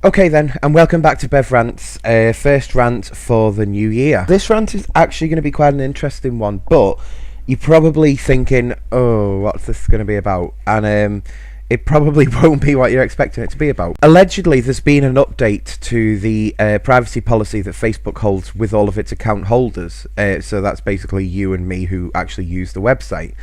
Okay then, and welcome back to Bev Rant's first rant for the new year. This rant is actually going to be quite an interesting one, but you're probably thinking, oh, what's this going to be about? And it probably won't be what you're expecting it to be about. Allegedly, there's been an update to the privacy policy that Facebook holds with all of its account holders. So that's basically you and me who actually use the website.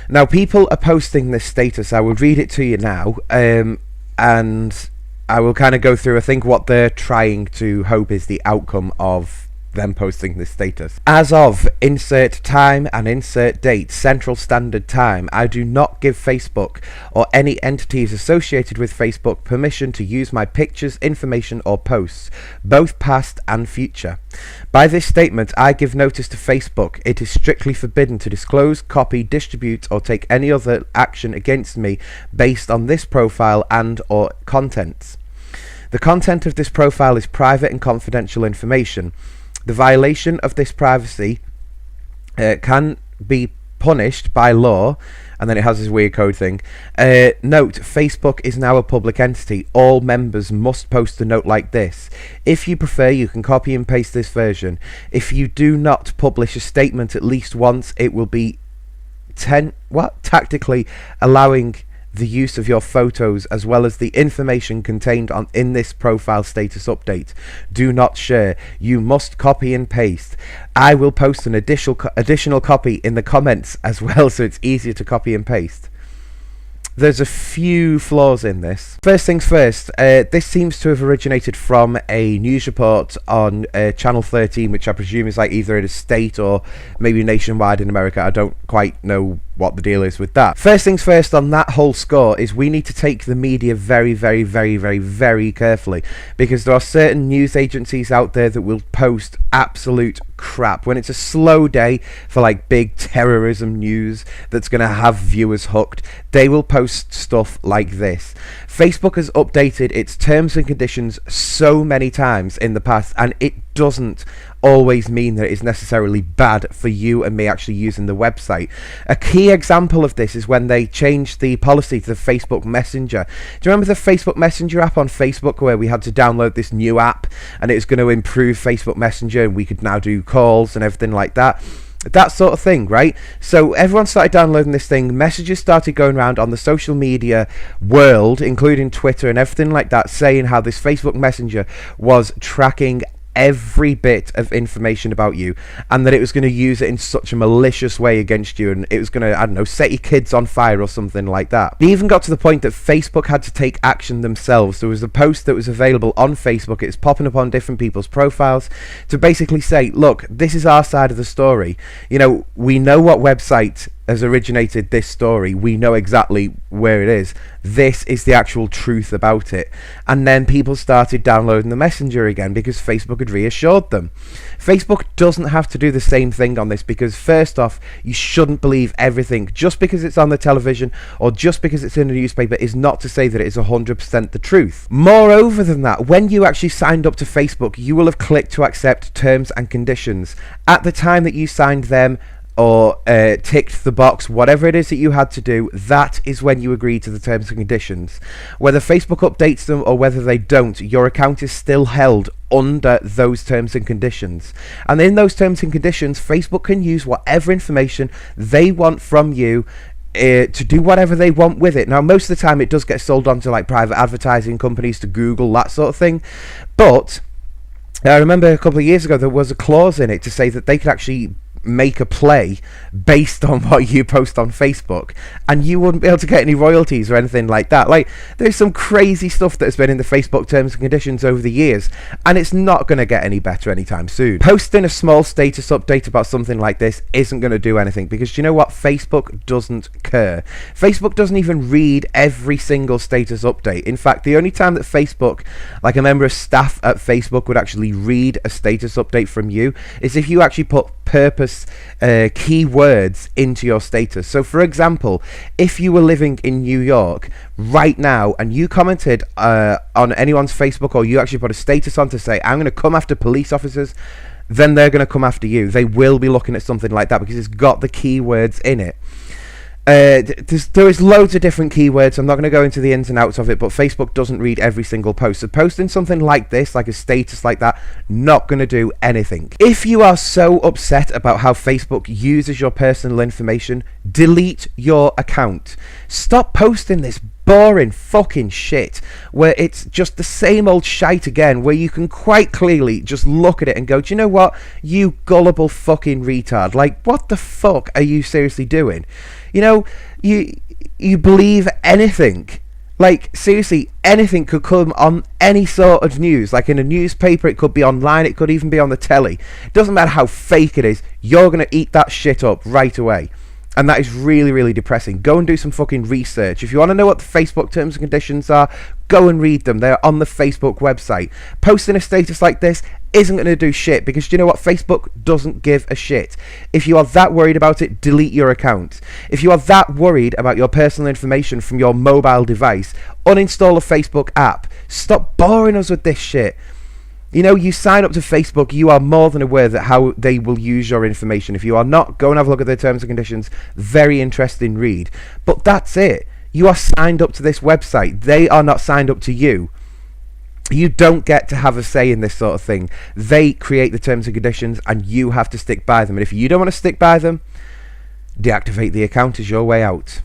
Now, people are posting this status. I will read it to you now, and I will kind of go through, I think, what they're trying to hope is the outcome of them posting this status. As of insert time and insert date, Central Standard Time, I do not give Facebook or any entities associated with Facebook permission to use my pictures, information or posts, both past and future. By this statement, I give notice to Facebook. It is strictly forbidden to disclose, copy, distribute or take any other action against me based on this profile and or contents. The content of this profile is private and confidential information. The violation of this privacy can be punished by law, and then it has this weird code thing. Note, Facebook is now a public entity. All members must post a note like this. If you prefer, you can copy and paste this version. If you do not publish a statement at least once, it will be tactically allowing the use of your photos as well as the information contained in this profile status update. Do not share. You must copy and paste. I will post an additional copy in the comments as well, so it's easier to copy and paste. There's a few flaws in this. First things first, this seems to have originated from a news report on Channel 13, which I presume is like either in a state or maybe nationwide in America. I don't quite know what the deal is with that. First things first on that whole score is we need to take the media very, very, very, very, very carefully, because there are certain news agencies out there that will post absolute crap. When it's a slow day for like big terrorism news that's going to have viewers hooked, they will post stuff like this. Facebook has updated its terms and conditions so many times in the past, and it doesn't always mean that it's necessarily bad for you and me actually using the website. A key example of this is when they changed the policy to the Facebook Messenger. Do you remember the Facebook Messenger app on Facebook, where we had to download this new app and it was going to improve Facebook Messenger and we could now do calls and everything like that? That sort of thing, right? So everyone started downloading this thing. Messages started going around on the social media world, including Twitter and everything like that, saying how this Facebook Messenger was tracking every bit of information about you, and that it was going to use it in such a malicious way against you, and it was going to, I don't know, set your kids on fire or something like that. It even got to the point that Facebook had to take action themselves. There was a post that was available on Facebook, it's popping up on different people's profiles, to basically say, look, this is our side of the story. You know, we know what website has originated this story, we know exactly where it is, this is the actual truth about it. And then people started downloading the Messenger again because Facebook had reassured them. Facebook doesn't have to do the same thing on this, because first off, you shouldn't believe everything. Just because it's on the television or just because it's in a newspaper is not to say that it is 100% the truth. Moreover than that, when you actually signed up to Facebook, you will have clicked to accept terms and conditions. At the time that you signed them, or ticked the box, whatever it is that you had to do, that is when you agree to the terms and conditions. Whether Facebook updates them or whether they don't, your account is still held under those terms and conditions. And in those terms and conditions, Facebook can use whatever information they want from you to do whatever they want with it. Now, most of the time it does get sold on to like private advertising companies, to Google, that sort of thing. But I remember a couple of years ago there was a clause in it to say that they could actually make a play based on what you post on Facebook, and you wouldn't be able to get any royalties or anything like that. Like, there's some crazy stuff that's been in the Facebook terms and conditions over the years, and it's not going to get any better anytime soon. Posting a small status update about something like this isn't going to do anything, because you know what? Facebook doesn't care. Facebook doesn't even read every single status update. In fact, the only time that Facebook, like a member of staff at Facebook, would actually read a status update from you is if you actually put purpose keywords into your status. So for example, if you were living in New York right now and you commented on anyone's Facebook, or you actually put a status on to say, I'm going to come after police officers, then they're going to come after you. They will be looking at something like that because it's got the keywords in it. There is loads of different keywords. I'm not going to go into the ins and outs of it, but Facebook doesn't read every single post. So posting something like this, like a status like that, not going to do anything. If you are so upset about how Facebook uses your personal information, delete your account. Stop posting this boring fucking shit where it's just the same old shite again, where you can quite clearly just look at it and go, do you know what, you gullible fucking retard, like what the fuck are you seriously doing? You know, you believe anything. Like, seriously, anything could come on any sort of news. Like in a newspaper, it could be online, it could even be on the telly. It doesn't matter how fake it is, you're going to eat that shit up right away. And that is really, really depressing. Go and do some fucking research. If you want to know what the Facebook terms and conditions are, go and read them. They're on the Facebook website. Posting a status like this isn't going to do shit, because do you know what? Facebook doesn't give a shit. If you are that worried about it, delete your account. If you are that worried about your personal information from your mobile device, uninstall a Facebook app. Stop boring us with this shit. You know, you sign up to Facebook, you are more than aware that how they will use your information. If you are not, go and have a look at their terms and conditions. Very interesting read. But that's it. You are signed up to this website. They are not signed up to you. You don't get to have a say in this sort of thing. They create the terms and conditions and you have to stick by them. And if you don't want to stick by them, deactivate the account is your way out.